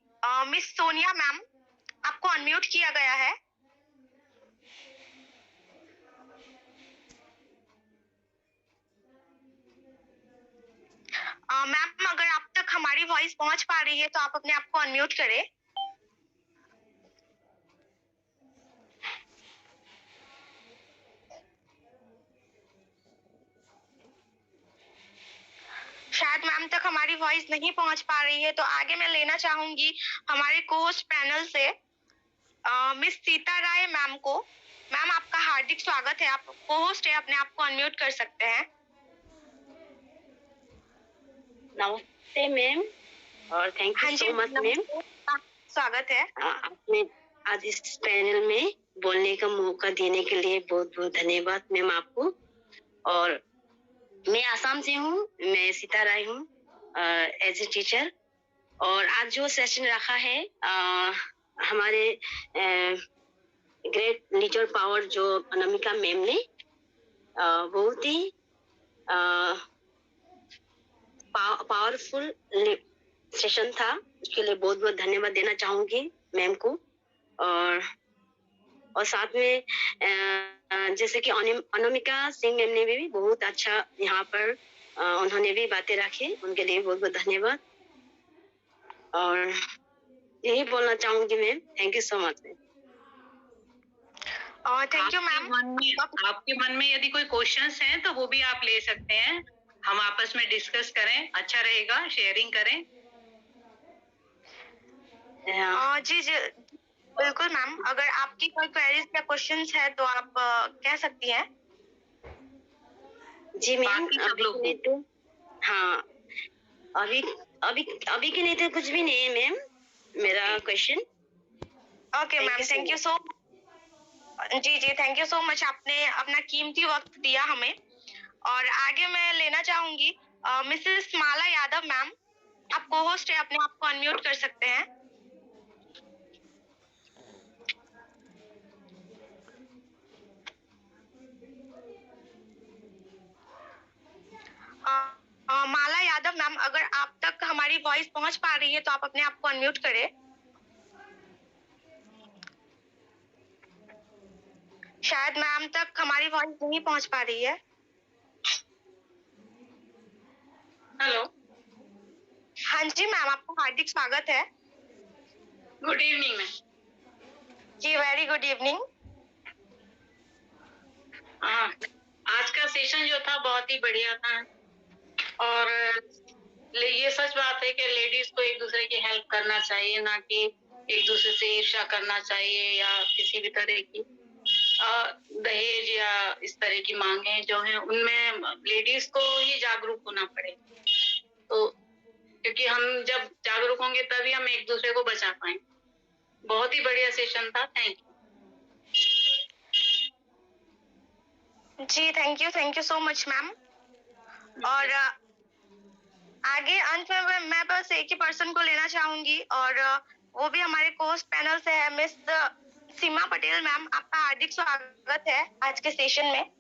मिस सोनिया मैम, आपको अनम्यूट किया गया है। मैम अगर आप तक हमारी वॉइस पहुंच पा रही है तो आप अपने आप को अनम्यूट करें। शायद मैम तक हमारी वॉइस नहीं पहुंच पा रही है, तो आगे मैं लेना चाहूंगी हमारे कोहोस्ट पैनल से मिस सीता राय मैम को। मैम आपका हार्दिक स्वागत है, आप कोहोस्ट है, अपने आप को अनम्यूट कर सकते हैं। नमस्ते मैम और thank you so much ma'am. स्वागत है। आपने आज इस पैनल में बोलने का मौका देने के लिए बहुत बहुत धन्यवाद मैम आपको। और मैं आसाम से हूँ, मैं सीता राय हूँ एज ए टीचर। और आज जो सेशन रखा है हमारे ग्रेट लीडर पावर जो अनामिका मैम ने बहुत ही पावरफुल सेशन था, उसके लिए बहुत बहुत धन्यवाद देना चाहूंगी मैम को। और साथ में जैसे कि अनामिका सिंह मैम ने भी बहुत अच्छा यहाँ पर उन्होंने भी बातें रखी, उनके लिए बहुत बहुत धन्यवाद। और यही बोलना चाहूंगी ma'am, thank you so much ma'am. Thank you ma'am. आपके मन में यदि कोई क्वेश्चंस हैं तो वो भी आप ले सकते हैं, हम आपस में डिस्कस करें, अच्छा रहेगा, शेयरिंग करें। जी जी बिल्कुल मैम, अगर आपकी कोई क्वेरीज या क्वेश्चंस है तो आप कह सकती हैं। जी मैम, बाकी सब लोग अभी तो हाँ अभी अभी अभी के लिए तो कुछ भी नहीं है मैम मेरा question. Okay ma'am, thank you so जी जी थैंक यू सो मच, आपने अपना कीमती वक्त दिया हमें। और आगे मैं लेना चाहूंगी मिसेस माला यादव मैम, आप को होस्ट है, अपने आप को अनम्यूट कर सकते हैं। माला यादव मैम, अगर आप तक हमारी वॉइस पहुंच पा रही है तो आप अपने आप को अनम्यूट करें। शायद मैम तक हमारी वॉइस नहीं पहुंच पा रही है। हेलो। हाँ जी मैम, आपका हार्दिक स्वागत है। Good evening ma'am. जी वेरी गुड इवनिंग। हाँ, आज का सेशन जो था बहुत ही बढ़िया था। और ये सच बात है कि लेडीज को एक दूसरे की हेल्प करना चाहिए, ना कि एक दूसरे से ईर्ष्या करना चाहिए या किसी भी तरह की दहेज या इस तरह की मांगे जो हैं उनमें लेडीज को ही जागरूक होना पड़ेगा। तो क्योंकि हम जब जागरूक होंगे तभी हम एक दूसरे को बचा पाएंगे। बहुत ही बढ़िया सेशन था, थैंक यू। जी thank you so much ma'am. और आगे अंत में मैं बस एक ही पर्सन को लेना चाहूंगी और वो भी हमारे कोस्ट पैनल से है, मिस सीमा पटेल मैम, आपका हार्दिक स्वागत है आज के सेशन में।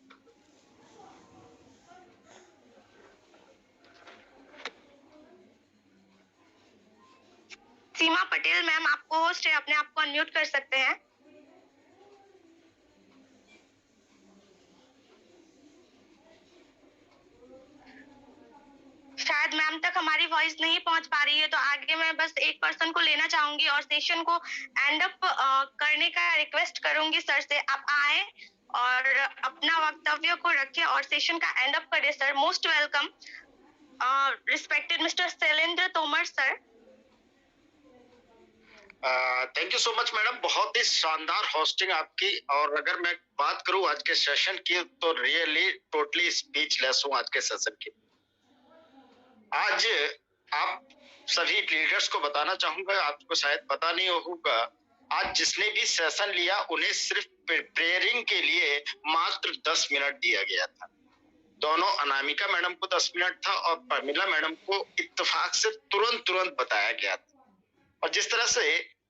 सीमा पटेल मैम, आपको होस्ट है, अपने आप को अनम्यूट कर सकते हैं। शायद मैम तक हमारी वॉइस नहीं पहुंच पा रही है, तो आगे मैं बस एक पर्सन को लेना चाहूंगी और सेशन को एंड अप करने का रिक्वेस्ट करूंगी सर से। आप आए और अपना वक्तव्य को रखें और सेशन का एंड अप करें sir. Most welcome respected mister Shailendra Tomar sir. Thank you so much madam, बहुत ही शानदार होस्टिंग आपकी। और अगर मैं बात करूं आज के सेशन की तो रियली टोटली स्पीचलेस हूं आज के सेशन की। आज आप सभी लीडर्स को बताना चाहूंगा, आपको शायद पता नहीं होगा, आज जिसने भी सेशन लिया उन्हें सिर्फ प्रेयरिंग के लिए मात्र 10 मिनट दिया गया था। दोनों अनामिका मैडम को 10 मिनट था और प्रमिला मैडम को इत्तेफाक से तुरंत बताया गया था। और जिस तरह से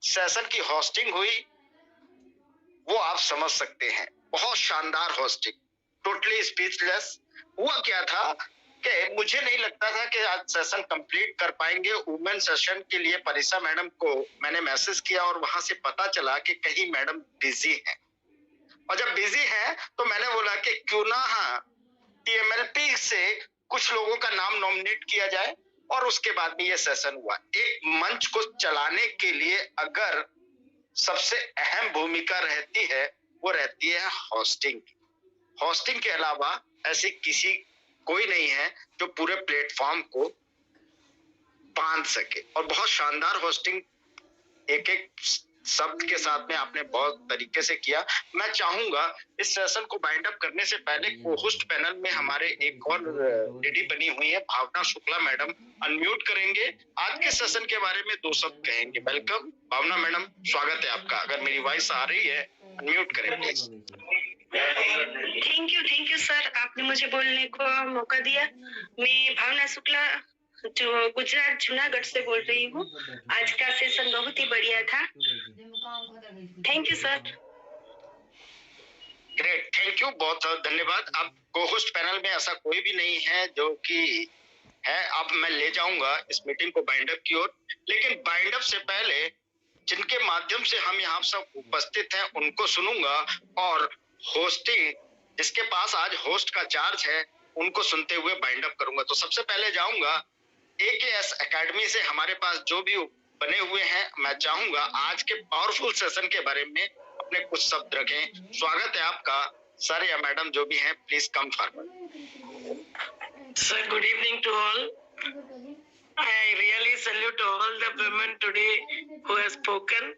सेशन की होस्टिंग हुई वो आप समझ सकते हैं, बहुत शानदार होस्टिंग, टोटली स्पीचलेस। हुआ क्या था कि मुझे नहीं लगता था कि आज सेशन कंप्लीट कर पाएंगे। वुमेन सेशन के लिए परिसा मैडम को मैंने मैसेज किया और वहां से पता चला कि कहीं मैडम बिजी हैं। और जब बिजी हैं तो मैंने बोला कि क्यों ना TMLP से कुछ लोगों का नाम नॉमिनेट किया जाए और उसके बाद भी ये सेशन हुआ। एक मंच को चलाने के लिए अगर सबसे अहम भूमिका रहती है वो रहती है होस्टिंग। होस्टिंग के अलावा ऐसे कोई नहीं है जो पूरे प्लेटफॉर्म को बांध सके। और बहुत शानदार होस्टिंग, एक शब्द के साथ में आपने बहुत तरीके से किया। मैं चाहूंगा इस सेशन को बाइंड अप करने से पहले को-होस्ट पैनल में हमारे एक और लेडी बनी हुई है, भावना शुक्ला मैडम, अनम्यूट करेंगे, आज के सेशन के बारे में 2 शब्द कहेंगे। वेलकम भावना मैडम, स्वागत है आपका। अगर मेरी वॉइस आ रही है अनम्यूट करें प्लीज। थैंक यू सर, आपने मुझे बोलने को मौका दिया। मैं भावना शुक्ला जो गुजरात जूनागढ़ से बोल रही हूँ। आज का सेशन बहुत ही बढ़िया था। Thank you sir. Great, thank you, बहुत धन्यवाद। अब को-होस्ट पैनल में ऐसा कोई भी नहीं है जो कि है। अब मैं ले जाऊंगा इस मीटिंग को बाइंड अप की ओर, लेकिन बाइंड अप से पहले जिनके माध्यम से हम यहाँ सब उपस्थित हैं उनको सुनूंगा, और होस्टिंग जिसके पास आज होस्ट का चार्ज है उनको सुनते हुए बाइंड अप करूंगा। तो सबसे पहले जाऊंगा AKS एकेडमी से हमारे पास जो भी बने हुए हैं, मैं चाहूंगा आज के पावरफुल सेशन के बारे में अपने कुछ शब्द रखें। स्वागत है आपका सर या मैडम जो भी हैं, please come forward. Sir, good evening to all. I really salute all the women today who have spoken.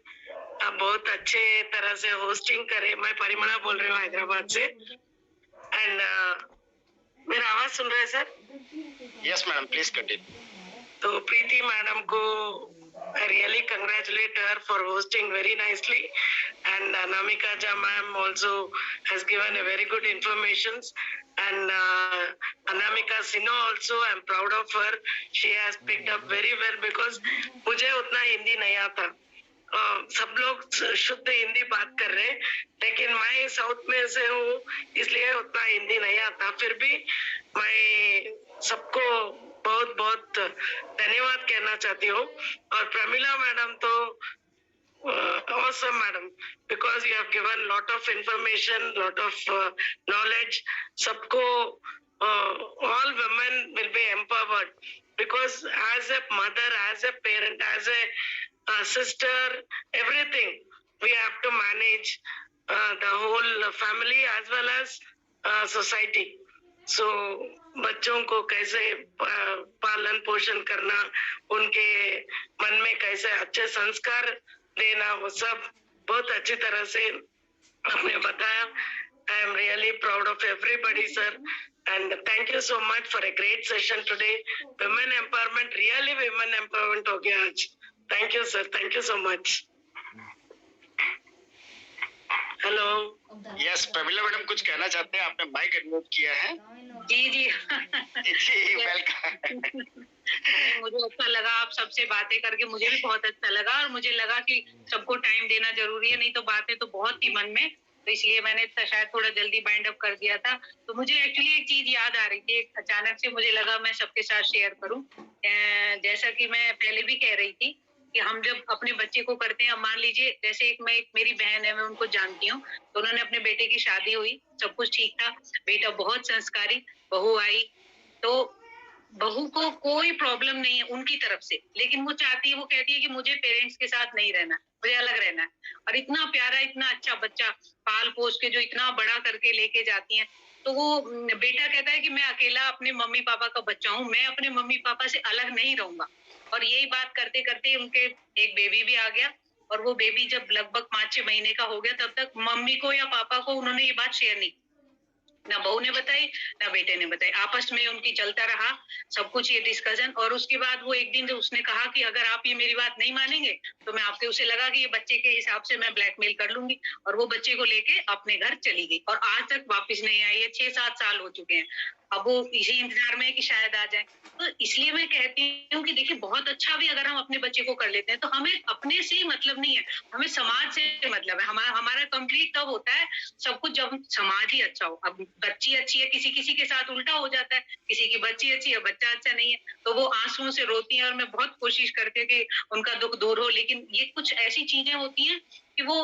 आप बहुत अच्छे तरह से होस्टिंग करे। मैं परिमला बोल रही हूँ हैदराबाद से। एंड मेरा आवाज सुन रहे हैं sir? Yes madam, please continue. तो प्रीति मैडम को I really congratulate her for hosting very nicely, and Namika Ja ma'am also has given a very good informations, and Anamika Sinha also I'm proud of her. She has picked up very well because मुझे उतना हिंदी नहीं आता। सब लोग शुद्ध हिंदी बात कर रहे हैं, लेकिन मैं साउथ में से हूँ इसलिए उतना हिंदी नहीं आता। फिर भी मैं सबको बहुत बहुत धन्यवाद कहना चाहती हूँ। और प्रमिला मैडम तो awesome madam, because you have given lot of information, lot of knowledge. सबको all women will be empowered, because as a mother, as a parent, as a sister, everything we have to manage the whole family as well as society. So बच्चों को कैसे पालन पोषण करना, उनके मन में कैसे अच्छे संस्कार देना, वो सब बहुत अच्छी तरह से आपने बताया। I am really proud of everybody, sir, and thank you so much for a great session today. Women empowerment, really women empowerment हो गया आज। Thank you, sir. Thank you so much. Hello. Yes, Pramila madam कुछ कहना चाहते हैं? आपने mic unmute किया है। जी जी वेलकम। मुझे अच्छा लगा आप सबसे बातें करके, मुझे भी बहुत अच्छा लगा, और मुझे लगा कि सबको टाइम देना जरूरी है, नहीं तो बातें तो बहुत थी मन में, तो इसलिए मैंने शायद थोड़ा जल्दी बाइंड अप कर दिया था। तो मुझे एक्चुअली एक चीज याद आ रही थी, अचानक से मुझे लगा मैं सबके साथ शेयर करूं। जैसा कि मैं पहले भी कह रही थी कि हम जब अपने बच्चे को करते हैं, मान लीजिए जैसे एक मेरी बहन है, मैं उनको जानती हूँ, तो उन्होंने अपने बेटे की शादी हुई, सब कुछ ठीक था, बेटा बहुत संस्कारी, बहू आई, तो बहू को कोई प्रॉब्लम नहीं है उनकी तरफ से, लेकिन वो चाहती है, वो कहती है कि मुझे पेरेंट्स के साथ नहीं रहना, मुझे अलग रहना है। और इतना प्यारा, इतना अच्छा बच्चा पाल पोस के जो इतना बड़ा करके लेके जाती हैं, तो वो बेटा कहता है कि मैं अकेला अपने मम्मी पापा का बच्चा हूँ, मैं अपने मम्मी पापा से अलग नहीं रहूंगा। और यही बात करते करते उनके एक बेबी भी आ गया, और वो बेबी जब लगभग 5-6 महीने का हो गया, तब तक मम्मी को या पापा को उन्होंने ये बात शेयर नहीं, ना बहू ने बताई ना बेटे ने बताई, आपस में उनकी चलता रहा सब कुछ ये डिस्कशन। और उसके बाद वो एक दिन जब उसने कहा कि अगर आप ये मेरी बात नहीं मानेंगे तो मैं आपके, उसे लगा कि ये बच्चे के हिसाब से मैं ब्लैकमेल कर लूंगी, और वो बच्चे को लेके अपने घर चली गई, और आज तक वापस नहीं आई है। 6-7 साल हो चुके हैं, अब वो इसी इंतजार में है कि शायद आ जाए। तो इसलिए मैं कहती हूँ कि देखिए, बहुत अच्छा भी अगर हम अपने बच्चे को कर लेते हैं तो हमें अपने से ही मतलब नहीं है, हमें समाज से मतलब है। हमारा कंप्लीट तब होता है सब कुछ जब समाज ही अच्छा हो। अब बच्ची अच्छी है, किसी के साथ उल्टा हो जाता है, किसी की बच्ची अच्छी है, बच्चा अच्छा नहीं है, तो वो आंसुओं से रोती है, और मैं बहुत कोशिश करती हूँ कि उनका दुख दूर हो, लेकिन ये कुछ ऐसी चीजें होती हैं कि वो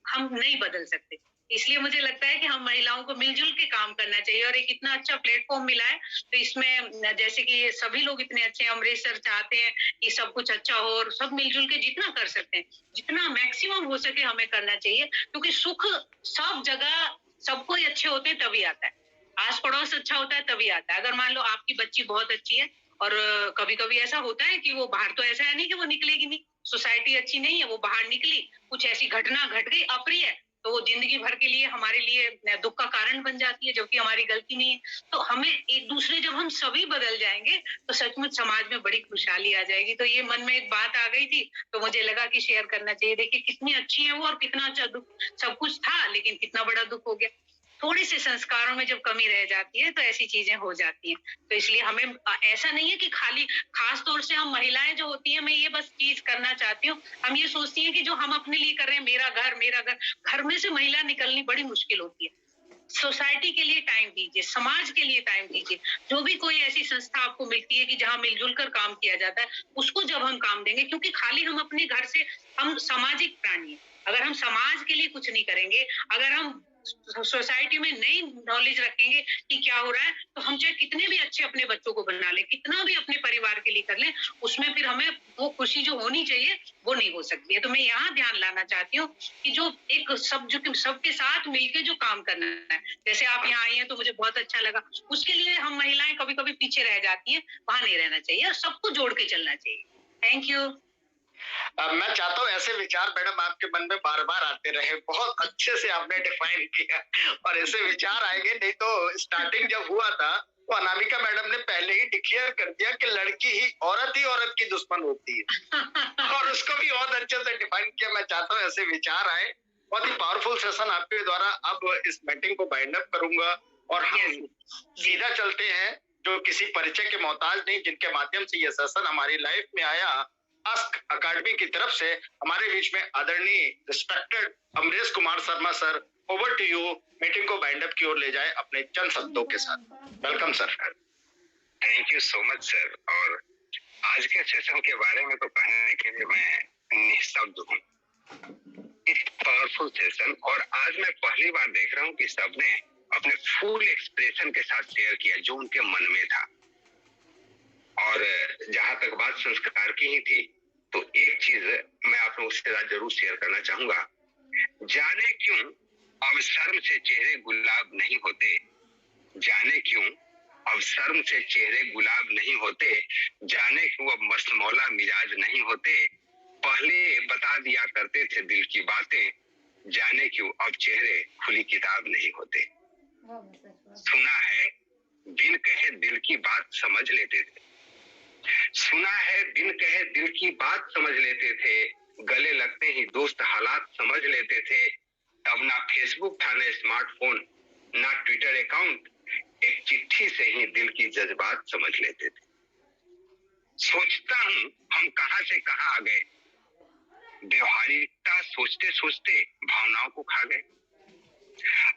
हम नहीं बदल सकते। इसलिए मुझे लगता है कि हम महिलाओं को मिलजुल के काम करना चाहिए, और एक इतना अच्छा प्लेटफॉर्म मिला है, तो इसमें जैसे कि सभी लोग इतने अच्छे हैं, अमरीश सर चाहते हैं कि सब कुछ अच्छा हो, और सब मिलजुल के जितना कर सकते हैं, जितना मैक्सिमम हो सके हमें करना चाहिए, क्योंकि सुख सब जगह सबको ही अच्छे होते हैं तभी आता है, आस पड़ोस अच्छा होता है तभी आता है। अगर मान लो आपकी बच्ची बहुत अच्छी है, और कभी कभी ऐसा होता है कि वो बाहर तो ऐसा है नहीं कि वो निकलेगी नहीं, सोसाइटी अच्छी नहीं है, वो बाहर निकली, कुछ ऐसी घटना घट गई अप्रिय, तो वो जिंदगी भर के लिए हमारे लिए दुख का कारण बन जाती है, जबकि हमारी गलती नहीं है। तो हमें एक दूसरे, जब हम सभी बदल जाएंगे तो सचमुच समाज में बड़ी खुशहाली आ जाएगी। तो ये मन में एक बात आ गई थी, तो मुझे लगा कि शेयर करना चाहिए। देखिए कितनी अच्छी है वो और कितना अच्छा दुख, सब कुछ था लेकिन कितना बड़ा दुख हो गया। थोड़े से संस्कारों में जब कमी रह जाती है तो ऐसी चीजें हो जाती हैं। तो इसलिए हमें ऐसा नहीं है कि खाली, खास तौर से हम महिलाएं जो होती हैं, मैं ये बस चीज करना चाहती हूँ, हम ये सोचती हैं कि जो हम अपने लिए कर रहे हैं, मेरा घर, घर में से महिला निकलनी बड़ी मुश्किल होती है। सोसाइटी के लिए टाइम दीजिए, समाज के लिए टाइम दीजिए। जो भी कोई ऐसी संस्था आपको मिलती है कि जहाँ मिलजुल कर काम किया जाता है, उसको जब हम काम देंगे, क्योंकि खाली हम अपने घर से, हम सामाजिक प्राणी हैं। अगर हम समाज के लिए कुछ नहीं करेंगे, अगर हम सोसाइटी में नई नॉलेज रखेंगे कि क्या हो रहा है, तो हम चाहे कितने भी अच्छे अपने बच्चों को बना ले, कितना भी अपने परिवार के लिए कर ले, उसमें फिर हमें वो खुशी जो होनी चाहिए वो नहीं हो सकती है। तो मैं यहाँ ध्यान लाना चाहती हूँ कि जो एक सबके साथ मिलके जो काम करना है, जैसे आप यहाँ आई हैं तो मुझे बहुत अच्छा लगा, उसके लिए हम महिलाएं कभी कभी पीछे रह जाती हैं, वहां नहीं रहना चाहिए और सबको जोड़ के चलना चाहिए। Thank you. मैं चाहता हूँ ऐसे विचार मैडम आपके मन में बार बार आते रहे। बहुत अच्छे से आपने डिफाइन किया और ऐसे विचार आएंगे, नहीं तो स्टार्टिंग जब हुआ था तो अनामिका मैडम ने पहले ही डिक्लेयर कर दिया कि लड़की ही औरत की दुश्मन होती है और उसको भी बहुत अच्छे से डिफाइन किया। मैं चाहता हूँ ऐसे विचार आए। बहुत ही पावरफुल सेशन आपके द्वारा। अब इस मीटिंग को बाइंड अप करूंगा और हम सीधा चलते हैं, जो किसी परिचय के मोहताज नहीं, जिनके माध्यम से ये सेशन हमारी लाइफ में आया, आस्क अकादमी की तरफ से हमारे बीच में आदरणीय respected Amresh Kumar Sharma sir, over to you. Meeting को बाइंड अप की ओर ले जाए अपने चंद शब्दों के साथ। Welcome sir. Thank you so much sir. और आज के सेशन के बारे में तो कहने के लिए मैं निःशब्द हूँ। इट्स पावरफुल सेशन और आज मैं पहली बार देख रहा हूँ कि सबने अपने फुल एक्सप्रेशन के साथ शेयर किया जो उनके मन में था। और जहां तक बात संस्कार की ही थी, तो एक चीज मैं आप लोगों से जरूर शेयर करना चाहूंगा। जाने क्यों अब शर्म से चेहरे गुलाब नहीं होते, जाने क्यों अब शर्म से चेहरे गुलाब नहीं होते, जाने क्यों अब मस्तमौला मिजाज नहीं होते, पहले बता दिया करते थे दिल की बातें, जाने क्यों अब चेहरे खुली किताब नहीं होते। सुना है बिन कहे दिल की बात समझ लेते थे, सुना है बिन कहे दिल की बात समझ लेते थे, गले लगते ही दोस्त हालात समझ लेते थे। तब ना फेसबुक था ना स्मार्टफोन ना ट्विटर अकाउंट, एक चिट्ठी से ही दिल की जज्बात समझ लेते थे। सोचता हूँ हम कहां से कहां आ गए, व्यवहारिकता सोचते सोचते भावनाओं को खा गए।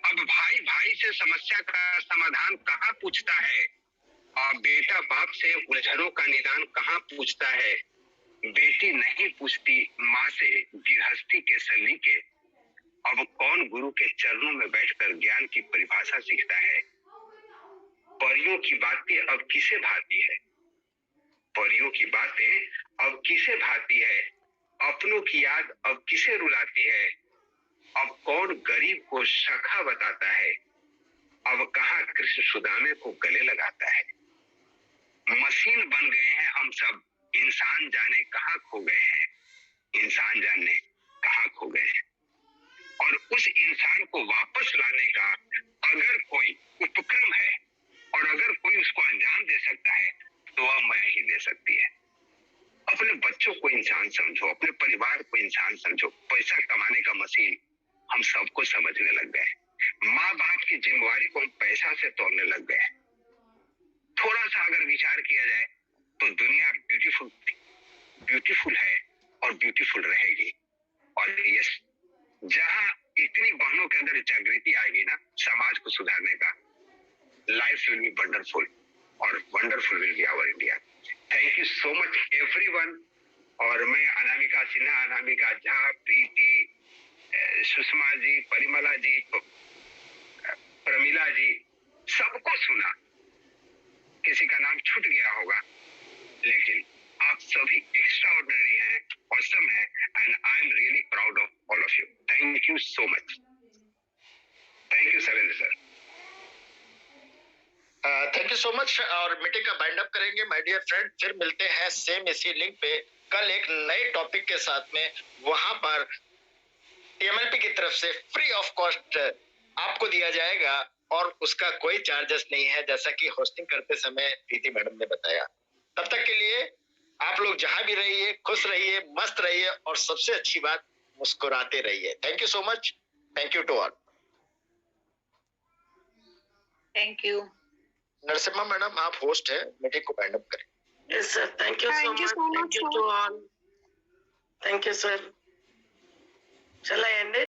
अब भाई भाई से समस्या का समाधान कहाँ पूछता है, और बेटा बाप से उलझनों का निदान कहाँ पूछता है। बेटी नहीं पूछती माँ से गृहस्थी के सलीके, अब कौन गुरु के चरणों में बैठकर ज्ञान की परिभाषा सीखता है। परियों की बातें अब किसे भाती है, परियों की बातें अब किसे भाती है, अपनों की याद अब किसे रुलाती है। अब कौन गरीब को सखा बताता है, अब कहाँ कृष्ण सुदामे को गले लगाता है। मशीन बन गए हैं हम सब, इंसान जाने कहाँ खो गए हैं, इंसान जाने कहाँ खो गए हैं। और उस इंसान को वापस लाने का अगर कोई उपक्रम है और अगर कोई उसको अंजाम दे सकता है तो वह मैं ही दे सकती है। अपने बच्चों को इंसान समझो, अपने परिवार को इंसान समझो। पैसा कमाने का मशीन हम सबको समझने लग गए, माँ बाप की जिम्मेवारी को हम पैसा से तोड़ने लग गए। थोड़ा सा अगर विचार किया जाए तो दुनिया ब्यूटीफुल है और ब्यूटीफुल रहेगी। और यस, जहां इतनी बहनों के अंदर जागृति आएगी ना समाज को सुधारने का, लाइफ विल बी वंडरफुल और wonderful will be our India. Thank you so much everyone. और मैं अनामिका सिन्हा, अनामिका झा, प्रीति, सुषमा जी, परिमला जी, प्रमिला जी, सबको सुना, किसी का नाम छूट गया होगा, लेकिन आप सभी एक्स्ट्राऑर्डिनरी हैं, ऑसम हैं, and I am really proud of all of you. Thank you so much. Thank you Surendra sir. Thank you so much. और मीटिंग का बाइंड अप करेंगे माय डियर फ्रेंड। फिर मिलते हैं सेम इसी लिंक पे कल एक नए टॉपिक के साथ में वहां पर TMLP की तरफ से फ्री ऑफ कॉस्ट आपको दिया जाएगा और उसका कोई चार्जेस नहीं है, जैसा कि होस्टिंग करते समय प्रीति मैडम ने बताया। तब तक के लिए आप लोग जहां भी रहिए, खुश रहिए, मस्त रहिए और सबसे अच्छी बात मुस्कुराते रहिए। Thank you so much. Thank you to all. Thank you. Narasimha madam आप होस्ट है, मीटिंग को वाइंड अप करें। Yes, sir. Thank you so much. Thank you to all. Thank you, sir. Shall I end it?